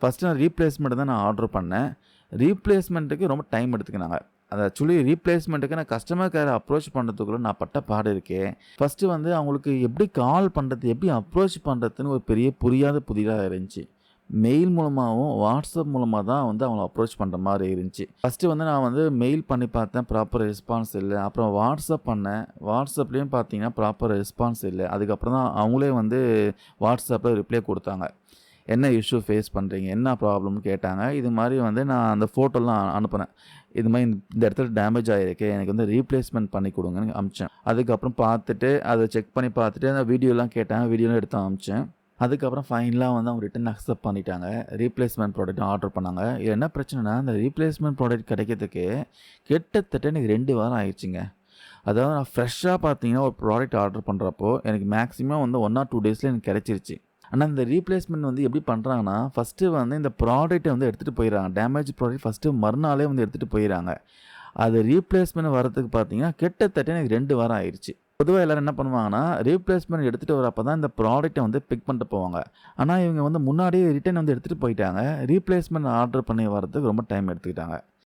First நான் replacement தான் நான் ஆர்டர் பண்ணேன். ரீப்ளேஸ்மெண்ட்டுக்கு ரொம்ப டைம் எடுத்துக்கினாங்க. அது ஆக்சுவலி ரீப்ளேஸ்மெண்ட்டுக்கு நான் கஸ்டமர் கேரை அப்ரோச் பண்ணுறதுக்குள்ள நான் பட்ட பாடு இருக்கே! ஃபஸ்ட்டு வந்து அவங்களுக்கு எப்படி கால் பண்ணுறது, எப்படி அப்ரோச் பண்ணுறதுன்னு ஒரு பெரிய புதிதா இருந்துச்சு. மெயில் மூலமாவும், வாட்ஸ்அப் மூலமா தான் வந்து அவங்கள அப்ரோச் பண்ற மாரி இருந்துச்சு. ஃபர்ஸ்ட்டு வந்து நான் வந்து மெயில் பண்ணி பார்த்தேன். ப்ராப்பர் ரெஸ்பான்ஸ் இல்ல. அப்புறம் வாட்ஸ்அப் பண்ணேன். வாட்ஸ்அப்லயும் பார்த்தீங்கன்னா, ப்ராப்பர் ரெஸ்பான்ஸ் இல்ல. அதுக்கப்புறம் தான் அவங்களே வந்து வாட்ஸ்அப்ல ரிப்ளை குடுத்தாங்க. என்ன இஷ்யூ ஃபேஸ் பண்றீங்க? என்ன ப்ராப்ளம்னு கேட்டாங்க. இது மாரி வந்து நான் அந்த ஃபோட்டோலாம் அனுப்புனேன். இது மாரி இந்த இடத்துல டேமேஜ் ஆயிருக்கு. எனக்கு வந்து ரீப்ளேஸ்மென்ட் பண்ணி குடுங்கன்னு அனுப்பிச்சேன். அதுக்கப்புறம் பார்த்துட்டு, அத செக் பண்ணி பார்த்துட்டு, அந்த வீடியோலாம் கேட்டாங்க. வீடியோலாம் எடுத்து அனுப்பிச்சேன். அதுக்கப்புறம் ஃபைனலா வந்து அவங்க ரிட்டர்ன் அக்செப்ட் பண்ணிட்டாங்க. ரீப்ளேஸ்மென்ட் ப்ராடக்ட் ஆர்டர் பண்ணாங்க. இது என்ன பிரச்சனைனா, அந்த ரீப்ளேஸ்மென்ட் ப்ராடக்ட் கிடைக்கிறதுக்கு கிட்டத்தட்ட எனக்கு 2 வாரம் ஆயிருச்சுங்க. அதாவது நான் ஃப்ரெஷ்ஷா பார்த்தீங்கன்னா, ஒரு ப்ராடக்ட் ஆர்டர் பண்றப்போ, எனக்கு மேக்ஸிமம் வந்து 1 ஆர் 2 டேஸ்ல எனக்கு கிடைச்சிருச்சு. ஆனா, இந்த ரீப்ளேஸ்மென்ட் வந்து எப்படி பண்றாங்கன்னா, ஃபர்ஸ்ட்டு வந்து இந்த ப்ராடக்ட்ட வந்து எடுத்துட்டு போயிர்றாங்க. டேமேஜ் ப்ராடக்ட் ஃபர்ஸ்ட்டு மறுநாளே வந்து எடுத்துட்டு போயிர்றாங்க. அது ரீப்ளேஸ்மென்ட் வரதுக்கு பார்த்தீங்கன்னா, கிட்டத்தட்ட எனக்கு 2 வாரம் ஆயிருச்சு. பொதுவா எல்லாரும் என்ன பண்ணுவாங்கன்னா, ரீப்ளேஸ்மென்ட் எடுத்துட்டு வரப்ப தான் இந்த ப்ராடக்ட்ட வந்து பிக் பண்ணிட்டு போவாங்க. ஆனா, இவங்க வந்து முன்னாடியே ரிட்டர்ன் வந்து எடுத்துட்டு போயிட்டாங்க. ரீப்ளேஸ்மென்ட் ஆர்டர் பண்ணி வரதுக்கு ரொம்ப டைம் எடுத்துக்கிட்டாங்க.